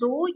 2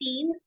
3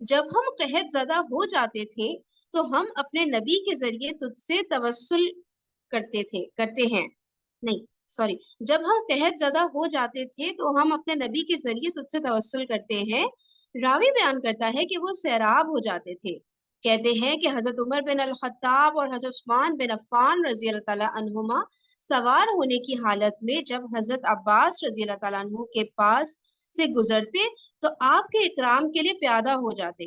جب ہم قحط زدہ ہو جاتے تھے تو ہم اپنے نبی کے ذریعے تجھ سے توسل کرتے ہیں نہیں سوری جب ہم قحط زدہ ہو جاتے تھے تو ہم اپنے نبی کے ذریعے تجھ سے توسل کرتے ہیں۔ راوی بیان کرتا ہے کہ وہ سیراب ہو جاتے تھے۔ کہتے ہیں کہ حضرت عمر بن الخطاب اور حضرت عثمان بن عفان رضی اللہ تعالیٰ عنہما سوار ہونے کی حالت میں جب حضرت عباس رضی اللہ تعالیٰ عنہ کے پاس سے گزرتے تو آپ کے اکرام کے لیے پیادہ ہو جاتے۔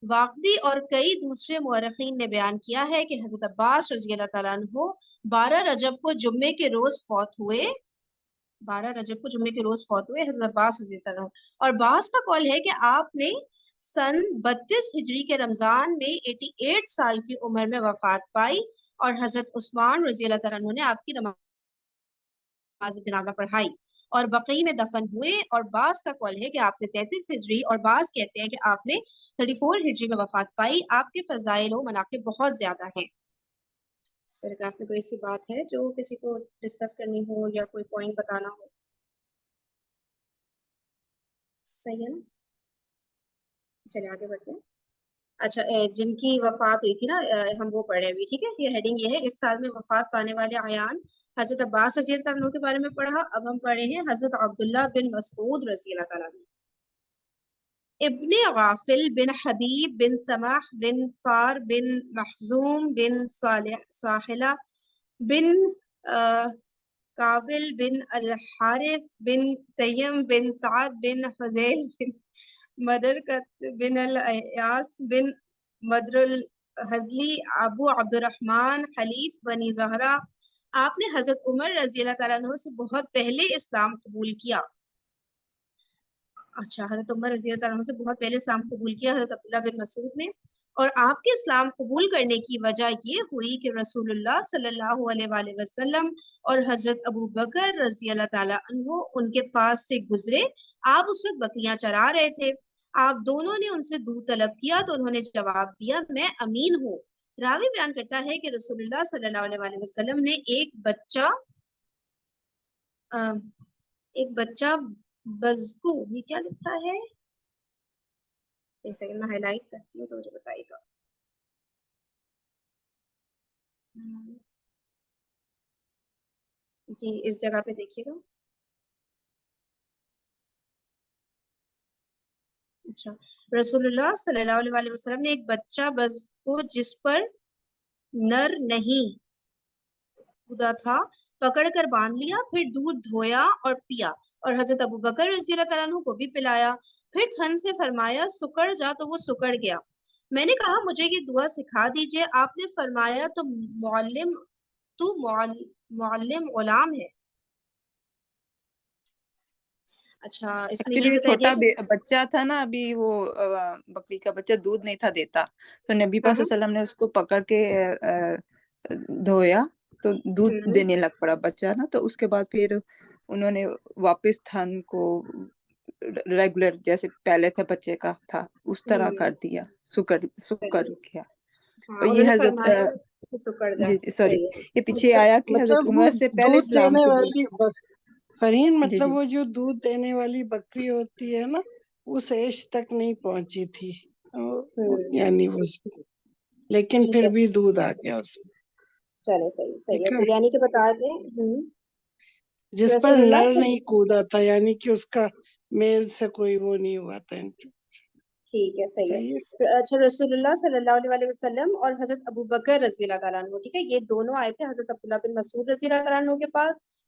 واقدی اور کئی دوسرے مورخین نے بیان کیا ہے کہ حضرت عباس رضی اللہ تعالیٰ عنہ 12 رجب کو جمعے کے روز فوت ہوئے 12 رجب کو جمعے کے روز فوت ہوئے حضرت عباس رضی اللہ عنہ، اور بعض کا قول ہے کہ آپ نے سن 32 ہجری کے رمضان میں 88 سال کی عمر میں وفات پائی، اور حضرت عثمان رضی اللہ تعالیٰ عنہ نے آپ کی نماز جنازہ پڑھائی اور بقیع میں دفن ہوئے، اور بعض کا قول ہے کہ آپ نے 33 ہجری اور بعض کہتے ہیں کہ آپ نے 34 ہجری میں وفات پائی۔ آپ کے فضائل و مناقب بہت زیادہ ہیں۔ اس پیراگراف میں کوئی ایسی بات ہے جو کسی کو ڈسکس کرنی ہو یا کوئی پوائنٹ بتانا ہو؟ صحیح ہے نا، چلے آگے بڑھتے ہیں۔ اچھا جن کی وفات ہوئی تھی نا ہم وہ پڑھے ابھی، ٹھیک ہے، یہ ہیڈنگ یہ ہے اس سال میں وفات پانے والے اعیان۔ حضرت عباس رضی اللہ عنہ کے بارے میں پڑھا، اب ہم پڑھے ہیں حضرت عبداللہ بن مسعود رضی اللہ تعالیٰ عنہ۔ ابن غافل بن حبیب بن سمح بن فار بن محزوم بن ساحلہ بن قابل بن الحارث بن تیم بن سعد بن حذیل بن مدرکت بن الیاس بن مدر الحذلی ابو عبد الرحمن حلیف بنی زہرہ۔ آپ نے حضرت عمر رضی اللہ تعالیٰ عنہ سے بہت پہلے اسلام قبول کیا۔ اچھا حضرت عمر رضی اللہ عنہ سے بہت پہلے اسلام قبول کیا حضرت عبداللہ بن مسعود نے، اور آپ کے اسلام قبول کرنے کی وجہ یہ ہوئی کہ رسول اللہ صلی اللہ علیہ وآلہ وسلم اور حضرت ابو بکر رضی اللہ تعالیٰ عنہ ان کے پاس سے گزرے۔ آپ اس وقت بکریاں چرا رہے تھے، آپ دونوں نے ان سے دودھ طلب کیا تو انہوں نے جواب دیا میں امین ہوں۔ راوی بیان کرتا ہے کہ رسول اللہ صلی اللہ علیہ وآلہ وسلم نے ایک بچہ بزکو، یہ کیا لکھا ہے، ایک سیکنڈ میں ہائی لائٹ کرتی ہوں تو مجھے بتائے گا۔ جی اس جگہ پہ دیکھیے گا۔ اچھا رسول اللہ صلی اللہ علیہ وآلہ وسلم نے ایک بچہ بزکو جس پر نر نہیں خدا تھا پکڑ کر باندھ لیا، پھر دودھ دھویا اور پیا، اور حضرت ابو بکر رضی اللہ تعالیٰ عنہ کو بھی پلایا، پھر تھن سے فرمایا سکڑ جا تو وہ سکڑ گیا۔ میں نے کہا مجھے یہ دعا سکھا دیجئے، آپ نے فرمایا تو معلم غلام ہے۔ اچھا اس میں یہ ایکچولی بتا چھوٹا دیا بچہ تھا نا، ابھی وہ بکری کا بچہ دودھ نہیں تھا دیتا، تو نبی پاک صلی اللہ علیہ وسلم نے اس کو پکڑ کے دھویا تو دودھ دینے لگ پڑا بچہ نا، تو اس کے بعد پھر انہوں نے واپس تھن کو ریگولر جیسے پہلے تھا بچے کا تھا اس طرح کر دیا، سکر کیا۔ اور انہوں یہ نے حضرت فرمایا کہ سکڑ جا، جی سوری صحیح ہے۔ یہ پیچھے آیا کہ حضرت مطلب وہ عمر سے پہلے دودھ اسلام دینے قبول۔ والی فرین جی مطلب جی وہ جو دودھ دینے والی بکری ہوتی ہے نا اس ایج تک نہیں پہنچی تھی، یعنی اس لیکن ٹھیک پھر ہے بھی دودھ آ گیا اس میں، چلے صحیح ہے، ٹھیک ہے، تو یعنی کہ بتا دیں جس پر رسول اللہ نر نہیں کودا تھا، یعنی کہ اس کا میل سے کوئی وہ نہیں ہوا تھا، ٹھیک ہے صحیح صحیح ہے۔ ہے۔ اچھا رسول اللہ صلی اللہ علیہ وسلم اور حضرت ابو بکر رضی اللہ تعالیٰ عنہ، ٹھیک ہے، یہ دونوں آئے تھے حضرت عبداللہ بن مسعود رضی اللہ تعالیٰ عنہ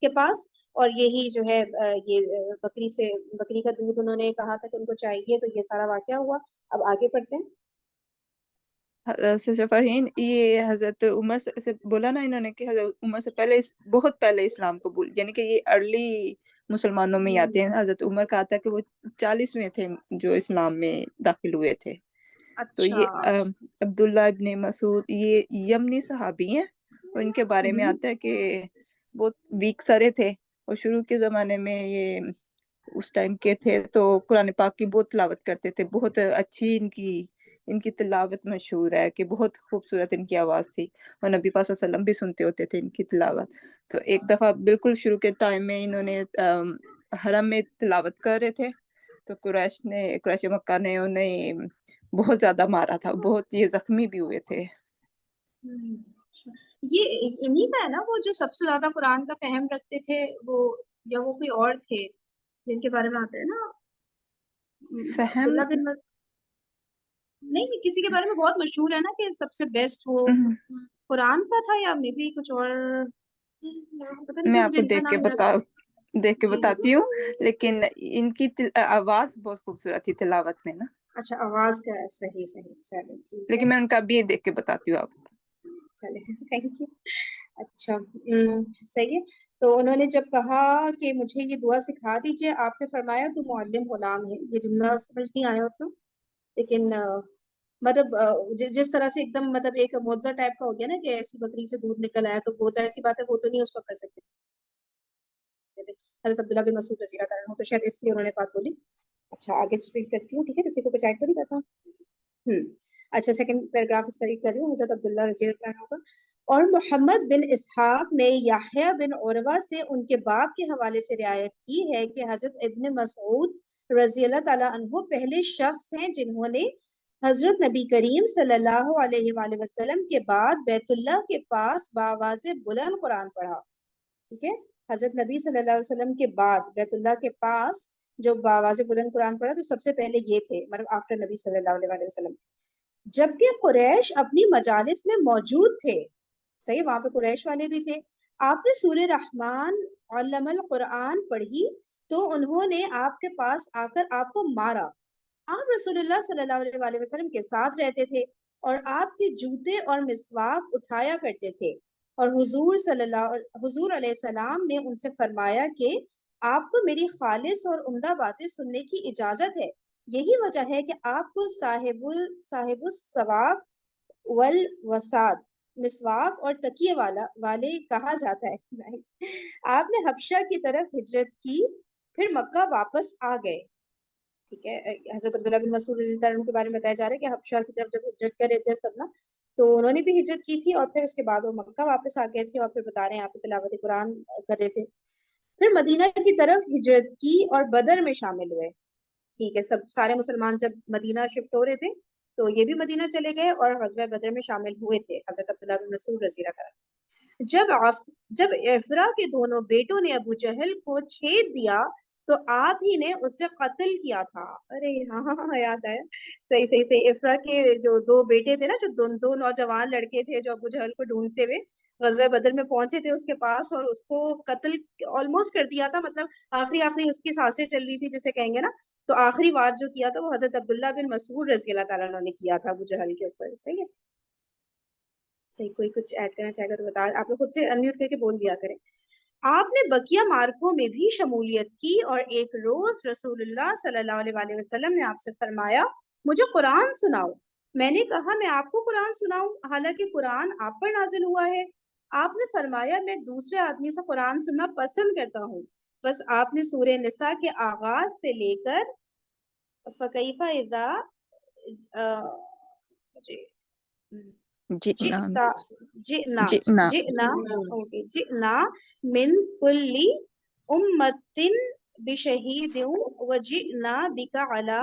کے پاس، اور یہی جو ہے یہ بکری کا دودھ انہوں نے کہا تھا کہ ان کو چاہیے، تو یہ سارا واقعہ ہوا۔ اب آگے پڑھتے ہیں۔ فرحین یہ حضرت عمر سے بولا نا انہوں نے کہ حضرت عمر سے پہلے بہت پہلے اسلام قبول، یعنی کہ یہ ارلی مسلمانوں میں آتے ہیں۔ حضرت عمر کا آتا ہے کہ وہ 40ویں تھے جو اسلام میں داخل ہوئے تھے۔ تو اچھا یہ عبداللہ ابن مسعود یہ یمنی صحابی ہیں، اور ان کے بارے میں آتا ہے کہ بہت ویک سرے تھے، اور شروع کے زمانے میں یہ اس ٹائم کے تھے تو قرآن پاک کی بہت تلاوت کرتے تھے، بہت اچھی ان کی تلاوت مشہور ہے کہ بہت خوبصورت ان کی آواز تھی، اور نبی پاک صلی اللہ علیہ وسلم بھی سنتے ہوتے تھے ان کی تلاوت۔ تو ایک دفعہ بالکل شروع کے ٹائم میں انہوں نے حرم میں تلاوت کر رہے تھے، تو قریش مکہ نے انہیں بہت زیادہ مارا تھا, بہت یہ زخمی بھی ہوئے تھے. اچھا. یہ انہی کا ہے نا وہ جو سب سے زیادہ قرآن کا فہم رکھتے تھے, وہ یا وہ کوئی اور تھے جن کے بارے میں آتا ہے نا فہم عبداللہ بن نہیں کسی کے بارے میں بہت مشہور ہے نا کہ سب سے بیسٹ وہ قرآن کا تھا, یا مے بی کچھ اور, پتہ نہیں میں کیا آپ مجھے کو ان کا دیکھ نام یاد کے جی بتاتی ہوں, لیکن ان کی آواز بہت خوبصورت تھی تلاوت میں نا, اچھا آواز کا ہے, صحیح چلے ٹھیک ہے لیکن میں ان کا بھی دیکھ کے بتاتی ہوں آپ کو. چلے تھینک یو. اچھا صحیح ہے. تو انہوں نے جب کہا کہ مجھے یہ دعا سکھا دیجیے, آپ نے فرمایا تو معلم غلام ہے. یہ جملہ سمجھ نہیں آیا ہوتا, لیکن مطلب جس طرح سے ایک دم مطلب ایک معجزہ ٹائپ کا ہو گیا نا کہ ایسی بکری سے دودھ نکل آیا, تو بہت ظاہر سی بات ہے وہ تو نہیں اس وقت کر سکتے تھے حضرت عبداللہ بن مسعود رضی اللہ عنہ, تو شاید اس لیے انہوں نے بات بولی. اچھا آگے ریڈ کرتی ہوں, ٹھیک ہے, کسی کو کچھ ایڈ تو نہیں کرتا. اچھا سیکنڈ پیراگراف اس کا ریڈ کر رہی ہوں. حضرت عبداللہ رضی اللہ عنہ کا, اور محمد بن اسحاق نے یحییٰ بن عروہ سے ان کے باپ کے حوالے سے روایت کی ہے کہ حضرت ابن مسعود رضی اللہ تعالیٰ عنہ پہلے شخص ہیں جنہوں نے حضرت نبی کریم صلی اللہ علیہ وآلہ وسلم کے بعد بیت اللہ کے پاس بآواز بلند قرآن پڑھا. ٹھیک ہے, حضرت نبی صلی اللہ علیہ وسلم کے بعد بیت اللہ کے پاس جو بآواز بلند قرآن پڑھا تو سب سے پہلے یہ تھے, مطلب آفٹر نبی صلی اللہ علیہ وآلہ وسلم. جبکہ قریش اپنی مجالس میں موجود تھے, صحیح وہاں پہ قریش والے بھی تھے. آپ نے سورہ رحمان علم القرآن پڑھی تو انہوں نے آپ کے پاس آ کر آپ کو مارا. آپ رسول اللہ صلی اللہ علیہ وآلہ وسلم کے ساتھ رہتے تھے اور آپ کے جوتے اور مسواک اٹھایا کرتے تھے, اور حضور علیہ السلام نے ان سے فرمایا کہ آپ کو میری خالص اور عمدہ باتیں سننے کی اجازت ہے. یہی وجہ ہے کہ آپ کو صاحب السواق والوساد, مسواک اور تکیے والے کہا جاتا ہے. آپ نے حبشہ کی طرف ہجرت کی, پھر مکہ واپس آ گئے. ٹھیک ہے, حضرت عبداللہ بن مسعود رضی اللہ عنہ کے بارے میں بتایا جا رہا ہے کہ حبشہ کی طرف جب ہجرت کر رہے تھے سب نا, تو انہوں نے بھی ہجرت کی تھی, اور پھر اس کے بعد وہ مکہ واپس آ گئے تھے, اور پھر بتا رہے ہیں آپ تلاوت قرآن کر رہے تھے. پھر مدینہ کی طرف ہجرت کی اور بدر میں شامل ہوئے. ٹھیک ہے, سارے مسلمان جب مدینہ شفٹ ہو رہے تھے تو یہ بھی مدینہ چلے گئے اور غزوہ بدر میں شامل ہوئے تھے حضرت عبداللہ بن مسعود رضی اللہ عنہ. جب افرا کے دونوں بیٹوں نے ابو جہل کو چھید دیا تو آپ ہی نے اسے قتل کیا تھا. ارے ہاں یاد آیا, صحیح. افرا کے جو دو بیٹے تھے نا, جو دو نوجوان لڑکے تھے جو ابو جہل کو ڈھونڈتے ہوئے غزوہ بدر میں پہنچے تھے اس کے پاس, اور اس کو قتل آلموسٹ کر دیا تھا, مطلب آخری اس کی سانسیں چل رہی تھی جسے کہیں گے نا, تو آخری وار جو کیا تھا وہ حضرت عبداللہ بن مسعود رضی اللہ تعالیٰ عنہ نے کیا تھا ابو جہل کے اوپر. صحیح ہے, صحیح. کوئی کچھ ایڈ کرنا چاہے گا تو بتا, آپ لوگ خود سے انمیوٹ کر کے بول دیا کریں. آپ نے بقیہ مارکوں میں بھی شمولیت کی, اور ایک روز رسول اللہ صلی اللہ علیہ وآلہ وسلم نے آپ سے فرمایا مجھے قرآن سناؤ. میں نے کہا میں آپ کو قرآن سناؤں حالانکہ قرآن آپ پر نازل ہوا ہے. آپ نے فرمایا میں دوسرے آدمی سے قرآن سننا پسند کرتا ہوں. بس آپ نے سورہ نساء کے آغاز سے لے کر فکیف اذا جئنا من کل امت بشہید وجئنا بک علی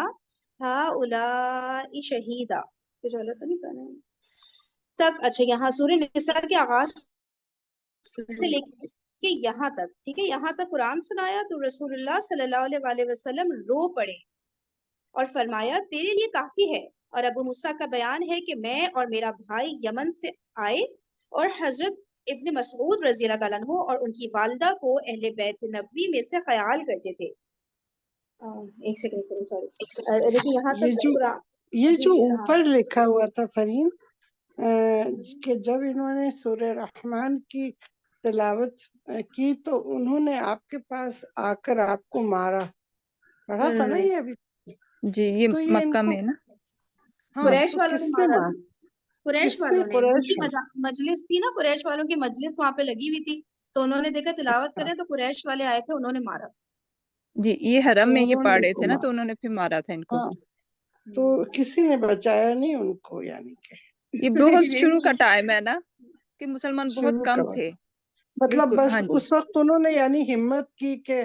ہؤلاء شہیدا. کچھ غلط تو نہیں کرنا تک. اچھا, یہاں سورہ نساء کے آغاز سے لے کے یہاں تک, ٹھیک ہے, یہاں تک قرآن سنایا تو رسول اللہ صلی اللہ علیہ وآلہ وسلم رو پڑے اور فرمایا تیرے لیے کافی ہے. اور ابو موسیٰ کا بیان ہے کہ میں اور میرا بھائی یمن سے آئے اور حضرت ابن مسعود رضی اللہ تعالیٰ عنہ اور ان کی والدہ کو اہل بیت نبوی میں سے خیال کرتے تھے. ایک سیکنڈ سوری, لیکن یہاں تک یہ جو جی اوپر لکھا ہوا تھا فرین, کہ جب انہوں نے سورہ رحمان کی تلاوت کی تو انہوں نے آپ کے پاس آ کر آپ کو مارا, پڑھا تھا نا یہ ابھی جی, یہ تو یہ مکہ میں نا, قریش تو والوں نے کس مارا, مارا, قریش کس والوں نے, ان قریش کی مجلس تھی نا, قریش والوں کی مجلس وہاں پہ لگی ہوئی تھی, تو انہوں نے دیکھا تلاوت کریں تو قریش والے آئے تھے, انہوں نے مارا. جی یہ حرم میں یہ انہوں پڑھ نے رہے تھے نا, تو انہوں نے پھر مارا تھا ان کو. ہاں, تو کسی نے بچایا نہیں ان کو, یعنی کہ یہ بہت شروع کا ٹائم ہے نا کہ مسلمان بہت شروع کم کا تھے. مطلب بالکل, بس ہاں جی, اس وقت انہوں نے یعنی ہمت کی کہ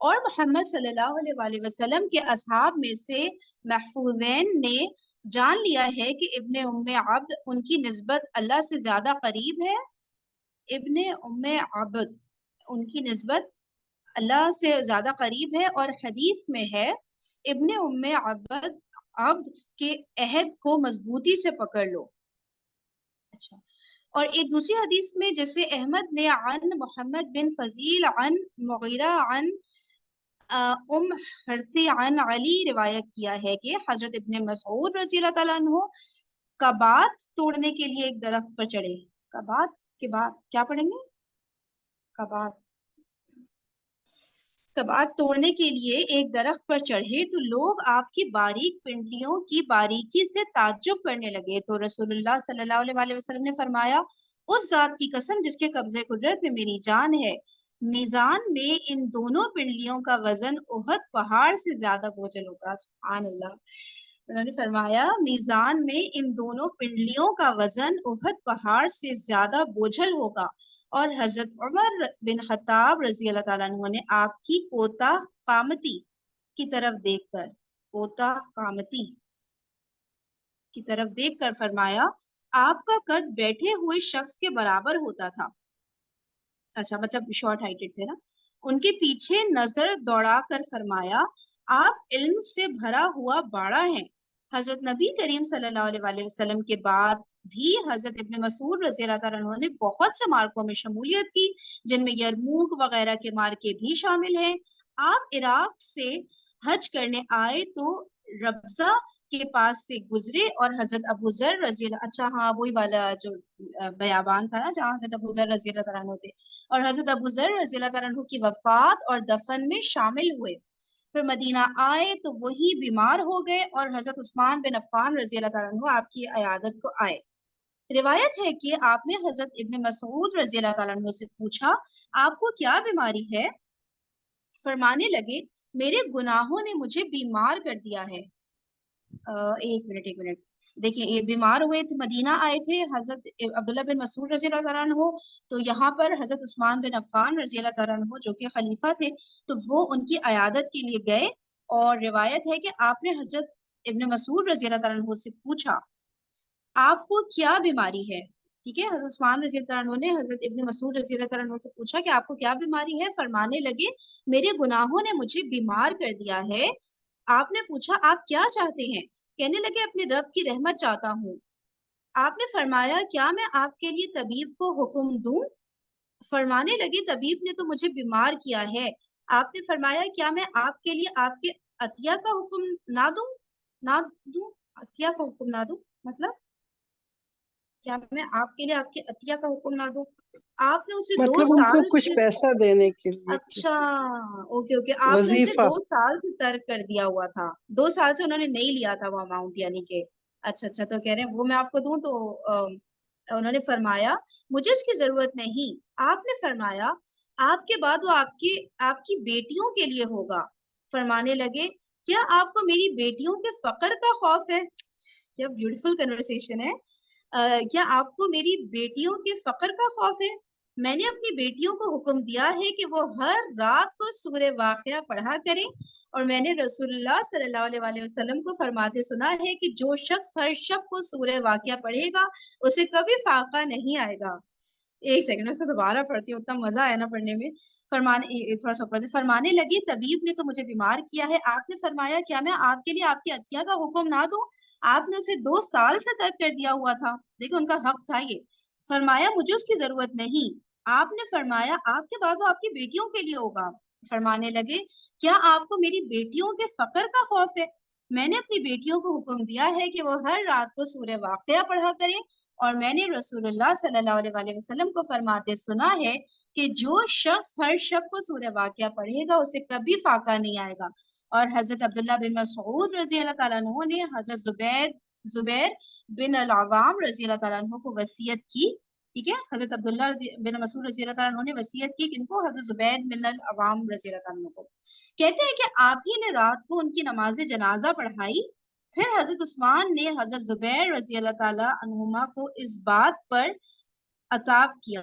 اور محمد صلی اللہ علیہ وسلم کے اصحاب میں سے محفوظین نے جان لیا ہے کہ ابن ام عبد ان کی نسبت اللہ سے زیادہ قریب ہے. ابن ام عبد ان کی نسبت اللہ سے زیادہ قریب ہے، اور حدیث میں ہے ابن ام عبد کے عہد کو مضبوطی سے پکڑ لو. اچھا، اور ایک دوسری حدیث میں جیسے احمد نے عن محمد بن فضیل عن مغیرہ عن ام حرسی عن علی روایت کیا ہے کہ حضرت ابن مسعود رضی اللہ تعالیٰ عنہ کبات توڑنے کے لیے ایک درخت پر چڑھے. کبات کے بعد کیا پڑھیں گے؟ کبات توڑنے کے لیے ایک درخت پر چڑھے تو لوگ آپ کی باریک پنڈلیوں کی باریکی سے تعجب کرنے لگے. تو رسول اللہ صلی اللہ علیہ وسلم نے فرمایا، اس ذات کی قسم جس کے قبضے قدرت میں میری جان ہے، میزان میں ان دونوں پنڈلیوں کا وزن احد پہاڑ سے زیادہ بوجھل ہوگا. سبحان اللہ. انہوں نے فرمایا میزان میں ان دونوں پنڈلیوں کا وزن احد پہاڑ سے زیادہ بوجھل ہوگا. اور حضرت عمر بن خطاب رضی اللہ تعالیٰ عنہ نے آپ کی کوتاہ قامتی کی طرف دیکھ کر فرمایا، آپ کا قد بیٹھے ہوئے شخص کے برابر ہوتا تھا. اچھا، مطلب شارٹ ہائٹڈ تھے نا. ان کے پیچھے نظر دوڑا کر فرمایا، آپ علم سے بھرا ہوا باڑا ہیں. حضرت نبی کریم صلی اللہ علیہ وسلم کے بعد بھی حضرت ابن مسعود رضی اللہ عنہ نے بہت سے مارکوں میں شمولیت کی، جن میں یرموک وغیرہ کے مارکے بھی شامل ہیں. آپ عراق سے حج کرنے آئے تو ربضہ کے پاس سے گزرے اور حضرت ابو ذر رضی اللہ، اچھا ہاں وہی والا جو بیابان تھا نا جہاں حضرت ابو ذر رضی اللہ عنہ تھے، اور حضرت ابو ذر رضی اللہ عنہ کی وفات اور دفن میں شامل ہوئے. پھر مدینہ آئے تو وہی بیمار ہو گئے اور حضرت عثمان بن عفان رضی اللہ عنہ آپ کی عیادت کو آئے. روایت ہے کہ آپ نے حضرت ابن مسعود رضی اللہ تعالیٰ عنہ سے پوچھا، آپ کو کیا بیماری ہے؟ فرمانے لگے، میرے گناہوں نے مجھے بیمار کر دیا ہے. ایک منٹ دیکھیں، یہ بیمار ہوئے تھے، مدینہ آئے تھے حضرت عبداللہ بن مسعود رضی اللہ تعالیٰ عنہ، تو یہاں پر حضرت عثمان بن عفان رضی اللہ تعالیٰ عنہ جو کہ خلیفہ تھے، تو وہ ان کی عیادت کے لیے گئے. اور روایت ہے کہ آپ نے حضرت ابن مسعود رضی اللہ تعالیٰ عنہ سے پوچھا، آپ کو کیا بیماری ہے؟ ٹھیک ہے، حضرت عثمان رضی اللہ عنہ نے حضرت ابن مسعود رضی اللہ عنہ سے پوچھا کہ آپ کو کیا بیماری ہے؟ فرمانے لگے، میرے گناہوں نے مجھے بیمار کر دیا ہے. آپ نے پوچھا، آپ کیا چاہتے ہیں؟ کہنے لگے، اپنے رب کی رحمت چاہتا ہوں. آپ نے فرمایا، کیا میں آپ کے لیے طبیب کو حکم دوں؟ فرمانے لگے، طبیب نے تو مجھے بیمار کیا ہے. آپ نے فرمایا، کیا میں آپ کے لیے آپ کے عطیہ کا حکم نہ دوں؟ عطیہ کا حکم نہ دوں مطلب کیا میں آپ کے لیے آپ کے عطیہ کا حکم نہ دوں؟ آپ نے اسے مطلب 2 ان کو سال کچھ سے، پیسہ دینے کے لیے اچھا اوکے آپ نے اسے وظیفہ. 2 سال سے ترک کر دیا ہوا تھا. 2 سال سے انہوں نے نہیں لیا تھا وہ اماؤنٹ، یعنی کہ اچھا تو کہہ رہے ہیں وہ میں آپ کو دوں. تو انہوں نے فرمایا، مجھے اس کی ضرورت نہیں. آپ نے فرمایا، آپ کے بعد وہ آپ کی بیٹیوں کے لیے ہوگا. فرمانے لگے، کیا آپ کو میری بیٹیوں کے فقر کا خوف ہے؟ کیا بیوٹیفل کنورسیشن ہے. کیا آپ کو میری بیٹیوں کے فقر کا خوف ہے؟ میں نے اپنی بیٹیوں کو حکم دیا ہے کہ وہ ہر رات کو سورہ واقعہ پڑھا کریں، اور میں نے رسول اللہ صلی اللہ علیہ وسلم کو فرماتے سنا ہے کہ جو شخص ہر شب کو سورہ واقعہ پڑھے گا اسے کبھی فاقہ نہیں آئے گا. ایک سیکنڈ اس کو دوبارہ پڑھتی ہوں، اتنا مزہ آیا نا پڑھنے میں. تھوڑا سا اوپر سے. فرمانے لگی، طبیب نے تو مجھے بیمار کیا ہے. آپ نے فرمایا، کیا میں آپ کے لیے آپ کے عطیہ کا حکم نہ دوں؟ آپ نے اسے 2 سال سے ترک کر دیا ہوا تھا. دیکھو ان کا حق تھا یہ. فرمایا، مجھے اس کی ضرورت نہیں. آپ نے فرمایا، آپ کے بعد وہ آپ کی بیٹیوں کے لیے ہوگا. فرمانے لگے، کیا آپ کو میری بیٹیوں کے فقر کا خوف ہے؟ میں نے اپنی بیٹیوں کو حکم دیا ہے کہ وہ ہر رات کو سورہ واقعہ پڑھا کریں، اور میں نے رسول اللہ صلی اللہ علیہ وسلم کو فرماتے سنا ہے کہ جو شخص ہر شب کو سورہ واقعہ پڑھے گا اسے کبھی فاقہ نہیں آئے گا. اور حضرت عبداللہ بن مسعود رضی اللہ تعالیٰ عنہ نے حضرت زبیر بن العوام رضی اللہ تعالیٰ عنہ کو وصیت کی. ٹھیک ہے، حضرت عبداللہ بن مسعود رضی اللہ تعالیٰ عنہ نے وصیت کی کن کو؟ حضرت زبیر بن العوام رضی اللہ تعالیٰ عنہ کو. کہتے ہیں کہ آپ ہی نے رات کو ان کی نماز جنازہ پڑھائی. پھر حضرت عثمان نے حضرت زبیر رضی اللہ تعالیٰ عنہما کو اس بات پر عتاب کیا،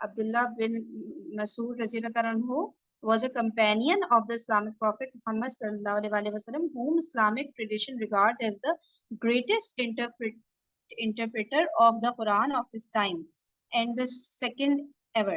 Abdullah bin Masud Radiallahu anhu was a companion of the Islamic Prophet Muhammad sallallahu alaihi wasallam, whom Islamic tradition regards as the greatest interpreter of the Quran of his time, and the second ever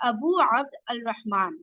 Abu Abd al-Rahman।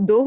2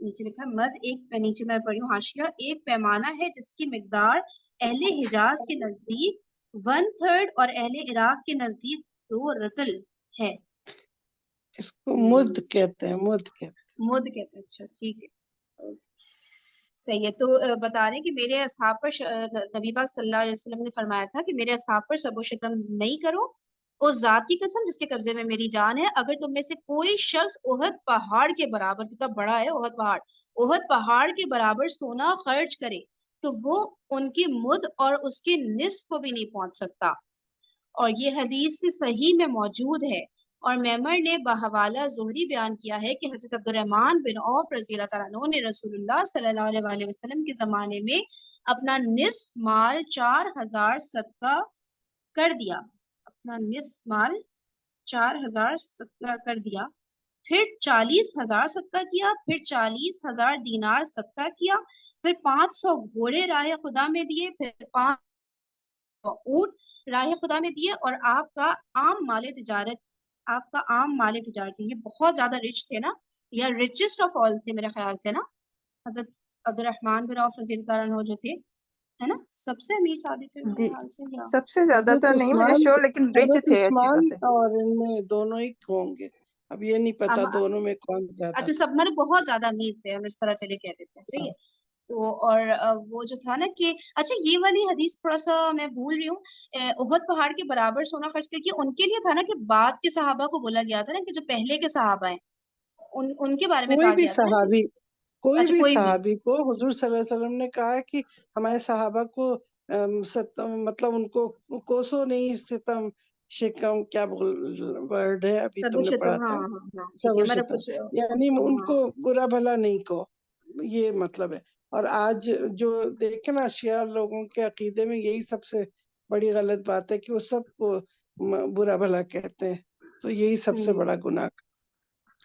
نیچے لکھا ہے مد ایک نیچے میں پڑھی ہوں حاشیہ، ایک پیمانہ ہے جس کی مقدار اہل حجاز کے نزدیک 1/3 اور اہل عراق کے نزدیک 2 رطل ہے۔ اس کو مد کہتے ہیں، مد کہتے ہیں۔ مد کہتے ہیں، اچھا ٹھیک ہے، صحیح ہے۔ تو بتا رہے ہیں کہ میرے اصحاب پر نبی پاک صلی اللہ علیہ وسلم نے فرمایا تھا کہ میرے اصحاب پر سب و شتم نہیں کرو، اس ذات کی قسم جس کے قبضے میں میری جان ہے، اگر تم میں سے کوئی شخص احد پہاڑ کے برابر، کتنا بڑا ہے احد پہاڑ کے برابر سونا خرچ کرے تو وہ ان کی مد اور اس کے نصف کو بھی نہیں پہنچ سکتا، اور یہ حدیث سے صحیح میں موجود ہے۔ اور میمر نے بحوالہ زہری بیان کیا ہے کہ حضرت عبد الرحمن بن عوف رضی اللہ تعالیٰ عنہ نے رسول اللہ صلی اللہ علیہ وآلہ وسلم کے زمانے میں اپنا نصف مال 4000 صدقہ کر دیا، اپنا نصف مال 4000 صدقہ کر دیا، پھر 40,000 صدقہ کیا، پھر 40,000 دینار صدقہ کیا، پھر 500 گھوڑے راہ خدا میں دیے، پھر 500 اونٹ راہ خدا میں دیے، اور آپ کا عام مال تجارت یہ بہت زیادہ رچ تھے نا، یا ریچسٹ آف آل تھے میرے خیال سے نا، حضرت عبد الرحمن بن عوف رضی اللہ عنہ جو تھے، ہے نا، سب سے امیر صحابی تھے میرے جی خیال سے، یا سب سے زیادہ حضرت تو نہیں مجھے عثمان شور، لیکن رچ حضرت تھے اچھی عثمان خاصے۔ اور ان میں دونوں ہی ہوں گے، اب یہ نہیں پتا دونوں میں کون زیادہ اچھا تھا۔ سب میں بہت زیادہ امیر تھے، ہم اس طرح چلے کہہ دیتے ہیں، صحیح ہے۔ تو اور وہ جو تھا نا کہ اچھا یہ والی حدیث تھوڑا سا میں بھول رہی ہوں، احد پہاڑ کے برابر سونا خرچ کر کے، ان کے لیے تھا نا کہ بعد کے صحابہ کو بولا گیا تھا نا کہ جو پہلے کے صحابہ ہیں ان کے بارے میں کوئی کہا بھی گیا تھا نا کہ صحابی اچھا کوئی بھی، کو حضور صلی اللہ علیہ وسلم نے کہا ہے کہ ہمارے صحابہ کو مطلب ان کو کوسو نہیں، ستم شکم کیا ورڈ ہے ابھی سب تم نے پڑھا شتم، ہاں تھا، ہاں ہاں ٹھیک سب ہے، و میرا شتم، کچھ یعنی ان ہاں کو برا بھلا نہیں کو، یہ مطلب ہے۔ اور آج جو دیکھیں نا شیعہ لوگوں کے عقیدے میں یہی سب سے بڑی غلط بات ہے کہ وہ سب کو برا بھلا کہتے ہیں، تو یہی سب سے بڑا گناہ۔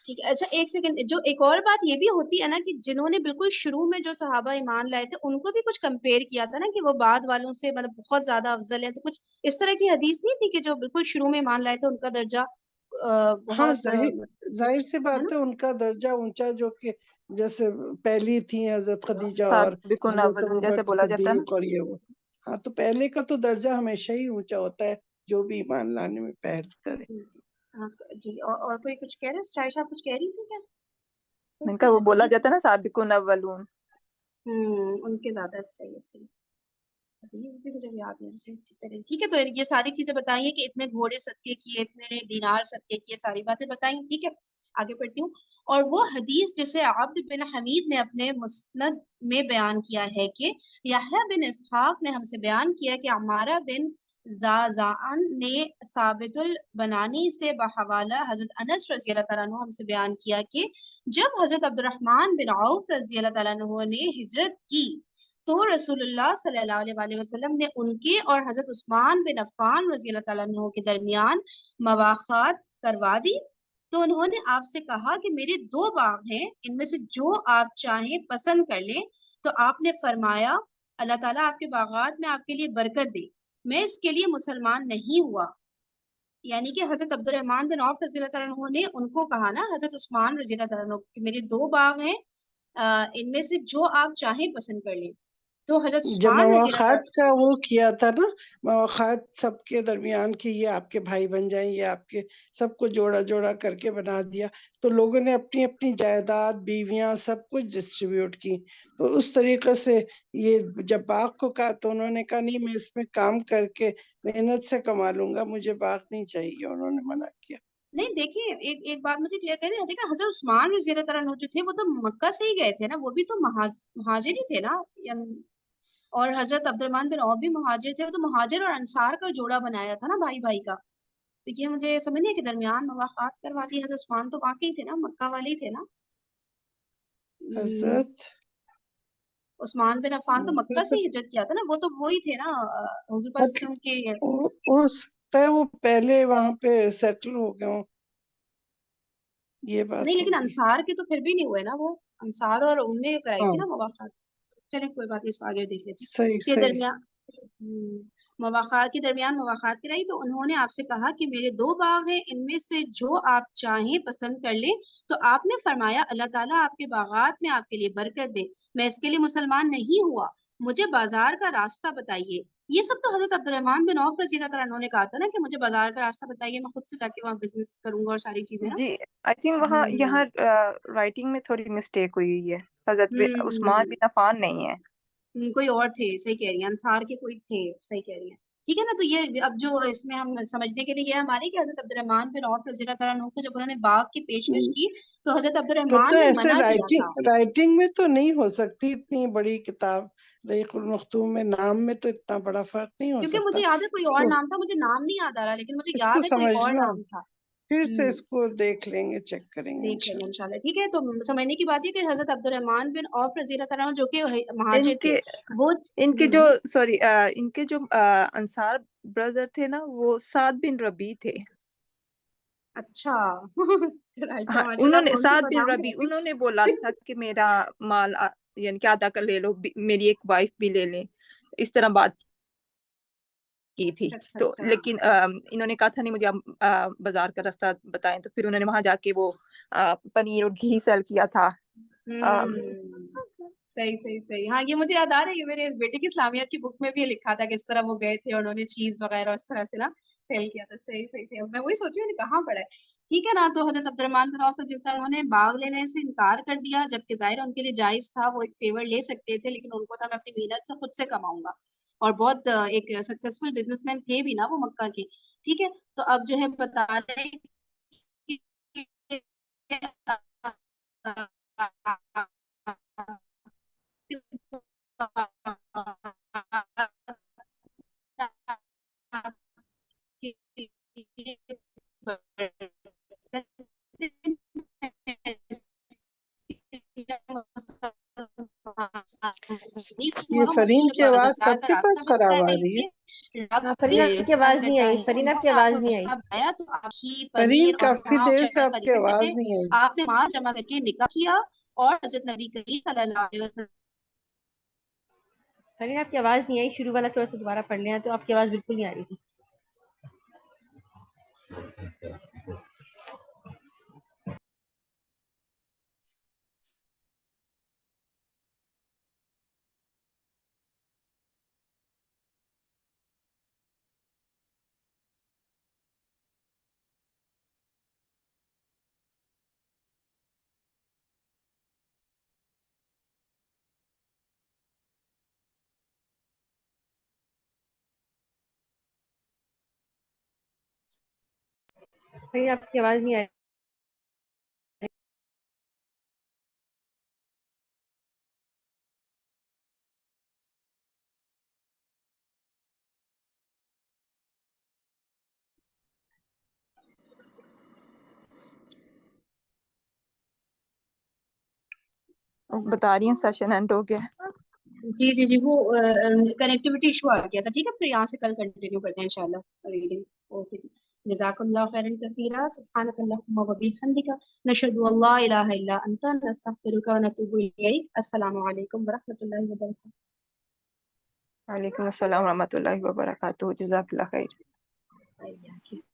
ٹھیک ہے۔ اچھا ایک سیکنڈ، جو ایک اور بات یہ بھی ہوتی ہے نا کہ جنہوں نے بالکل شروع میں جو صحابہ ایمان لائے تھے ان کو بھی کچھ کمپیئر کیا تھا نا کہ وہ بعد والوں سے مطلب بہت زیادہ افضل ہیں، تو کچھ اس طرح کی حدیث نہیں تھی کہ جو بالکل شروع میں ایمان لائے تھے ان کا درجہ ہاں بہت ظاہر سی ہے بات نا؟ ہے، ان کا درجہ اونچا، جو کہ جیسے پہلی تھی حضرت خدیجہ اور سابقون حضرت اولون جیسے ابوبکر بولا جاتا ہے نا۔ صدیق اور یہ وہ، ہاں تو پہلے کا تو درجہ ہمیشہ ہی اونچا ہوتا ہے جو بھی ایمان لانے میں پہل کرے۔ ہاں جی، اور کوئی کچھ کہہ رہے؟ شائشہ آپ کچھ کہہ رہی تھی کیا؟ ان کا وہ بولا جاتا ہے نا سابقون اولون۔ ان کے زیادہ صحیح حدیث بھی مجھے یاد ہے، چلیں ٹھیک ہے۔ تو یہ ساری چیزیں بتائیے کہ اتنے گھوڑے صدقے کیے، اتنے دینار صدقے کیے، ساری باتیں بتائیں، ٹھیک ہے آگے پڑھتی ہوں۔ اور وہ حدیث جسے عبد بن حمید نے اپنے مسند میں بیان کیا ہے کہ یحییٰ بن اسحاق نے ہم سے بیان کیا کہ عمارہ بن زازان نے ثابت البنانی سے بحوالہ حضرت انس رضی اللہ تعالیٰ عنہ ہم سے بیان کیا کہ جب حضرت عبد الرحمن بن عوف رضی اللہ تعالیٰ عنہ نے ہجرت کی تو رسول اللہ صلی اللہ علیہ وآلہ وسلم نے ان کے اور حضرت عثمان بن عفان رضی اللہ تعالیٰ عنہ کے درمیان مواخات کروا دی، تو انہوں نے آپ سے کہا کہ میرے 2 باغ ہیں، ان میں سے جو آپ چاہیں پسند کر لیں، تو آپ نے فرمایا اللہ تعالیٰ آپ کے باغات میں آپ کے لیے برکت دے، میں اس کے لیے مسلمان نہیں ہوا۔ یعنی کہ حضرت عبد الرحمن بن عوف رضی اللہ تعالیٰ عنہ نے ان کو کہا نا، حضرت عثمان رضی اللہ تعالیٰ عنہ کہ میرے 2 باغ ہیں، ان میں سے جو آپ چاہیں پسند کر لیں، تو حضرت جب عثمان رضی اللہ مواخات تعالیٰ کا وہ کیا تھا نا، مواخات سب کے درمیان کی، یہ آپ کے بھائی بن جائیں، یہ آپ کے، سب کو جوڑا جوڑا کر کے بنا دیا، تو لوگوں نے اپنی اپنی جائیداد، بیویاں، سب کچھ ڈسٹریبیوٹ کی، تو اس طریقے سے یہ جب باغ کو کہا تو انہوں نے کہا نہیں، میں اس میں کام کر کے محنت سے کما لوں گا، مجھے باغ نہیں چاہیے، انہوں نے منع کیا۔ نہیں دیکھیں، ایک بات مجھے کلیئر کر دیں، دیکھیں حضرت عثمان رضی اللہ تعالیٰ عنہ جو تھے وہ تو مکہ سے ہی گئے تھے نا، وہ بھی تو مہاجر ہی تھے نا، اور حضرت عبد الرحمن بن عوف بھی مہاجر تھے، وہ تو مہاجر اور انصار کا جوڑا بنایا تھا نا، بھائی بھائی کا، تو یہ مجھے سمجھ نہیں ہے کہ درمیان مواخات کروا دی۔ حضرت عثمان تو واقعی تھے نا، مکہ والے ہی تھے نا، حضرت عثمان بن عفان تو مکہ سے ہی ہجرت کیا تھا نا، وہ تو وہی تھے نا حضور پاک صلی اللہ علیہ وسلم کے، ہو سکتا ہے وہ پہلے وہاں پہ سیٹل ہو گئے ہوں، یہ بات نہیں لیکن ہوگی۔ انصار کے تو پھر بھی نہیں ہوئے نا، وہ انصار اور ان نے کرائی ہاں تھی نا مواخات۔ چلیں کوئی بات نہیں، اس کو آگے دیکھ لیتے ہیں۔ صحیح کے صحیح۔ درمیان مواخات کے درمیان مواخات کرائی تو انہوں نے آپ سے کہا کہ میرے 2 باغ ہیں، ان میں سے جو آپ چاہیں پسند کر لیں. تو آپ نے فرمایا اللہ تعالیٰ آپ کے باغات میں آپ کے لیے برکت دے، میں اس کے لیے مسلمان نہیں ہوا، مجھے بازار کا راستہ بتائیے. یہ سب تو حضرت عبد الرحمن بن عوف رضی اللہ تعالیٰ عنہ نے کہا تھا نا کہ مجھے بازار کا راستہ بتائیے، میں خود سے جا کے وہاں بزنس کروں گا اور ساری چیزیں نا. جی آئی تھنک وہاں یہاں رائٹنگ میں تھوڑی مسٹیک ہوئی ہے، حضرت عثمان بن عفان نہیں ہے. کوئی اور تھے، صحیح کہہ رہی ہیں، انصار کے کوئی تھے، صحیح کہہ رہی ہیں. ٹھیک ہے نا. تو یہ اب جو اس میں ہم سمجھنے کے لیے یہ ہمارے کہ حضرت عبد الرحمن بن عوف رضی اللہ تعالیٰ عنہ کو جب انہوں نے باغ کی پیشکش کی تو حضرت عبد پتہ الرحمن نے ایسے منع کیا تھا. رائٹنگ میں تو نہیں ہو سکتی اتنی بڑی کتاب، رحیق المختوم میں نام میں تو اتنا بڑا فرق نہیں ہو کیونکہ سکتا. مجھے یاد ہے کوئی اور نام تھا، مجھے نام نہیں یاد آ رہا، لیکن مجھے اس کو یاد ہے کوئی اور سمجھنا، نام تھا. پھر سے اس کو دیکھ لیں گے، چیک کریں گے دیکھ لیں گے انشاءاللہ. ٹھیک ہے. تو سمجھنے کی بات یہ کہ حضرت عبد الرحمن بن عوف رضی اللہ تعالیٰ عنہ جو کہ مہاجر تھے، وہ ان کے جو سوری ان کے جو انصار برادر تھے نا وہ سعد بن ربی تھے. اچھا انہوں نے سعد بن ربی انہوں نے بولا تھا کہ میرا مال یعنی کہ آدھا کر لے لو، میری ایک وائف بھی لے لیں، اس طرح بات کی تھی. تو لیکن انہوں نے کہا تھا نہیں مجھے بازار کا راستہ بتائیں، تو پھر انہوں نے وہاں جا کے وہ پنیر اور گھی سیل کیا تھا. صحیح. ہاں یہ مجھے یاد آ رہا ہے، میرے بیٹے کی اسلامیات کی بک میں بھی لکھا تھا کہ اس طرح وہ گئے تھے اور انہوں نے چیز وغیرہ اس طرح سے نا سیل کیا تھا. صحیح. میں وہی سوچ رہی ہوں کہاں پڑا ہے. ٹھیک ہے نا. تو حضرت عبد الرحمن بن عوف رضی اللہ عنہ نے باغ لینے سے انکار کر دیا، جبکہ ظاہر ان کے لیے جائز تھا، وہ ایک فیور لے سکتے تھے، لیکن ان کو تھا میں اپنی محنت سے خود سے کماؤں گا. اور بہت ایک سکسیسفل بزنس مین تھے بھی نا وہ مکہ کے. ٹھیک ہے. تو اب جو ہے بتا رہے یہ فرین کی آواز سب کے پاس خراب آ رہی ہے. فرین کی آواز نہیں آئی، فرین آپ کی آواز نہیں آئی. فرین کافی دیر سے آپ کی آواز نہیں آئی. آپ نے مال جمع کر کے نکاح کیا اور حضرت نبی کریم صلی اللہ علیہ وسلم. فرین آپ کی آواز نہیں آئی، شروع والا تھوڑا سا دوبارہ پڑھ لیں، تو آپ کی آواز بالکل نہیں آ رہی تھی. فرین آپ کی آواز نہیں آ رہی. بتا رہی ہیں سیشن اینڈ ہو گیا. جی وہ کنیکٹیوٹی ایشو آ گیا تھا. ٹھیک ہے. پھر یہاں سے کل کنٹینیو کرتے ہیں انشاءاللہ ریڈنگ. اوکے جی. جزاک اللہ خیرا کثیرا. سبحانک اللہم و بحمدک، نشہد ان لا الہ الا انت، نستغفرک و نتوب الیک. السلام علیکم ورحمۃ اللہ وبرکاتہ. وعلیکم السلام ورحمۃ اللہ وبرکاتہ. جزاک اللہ خیر.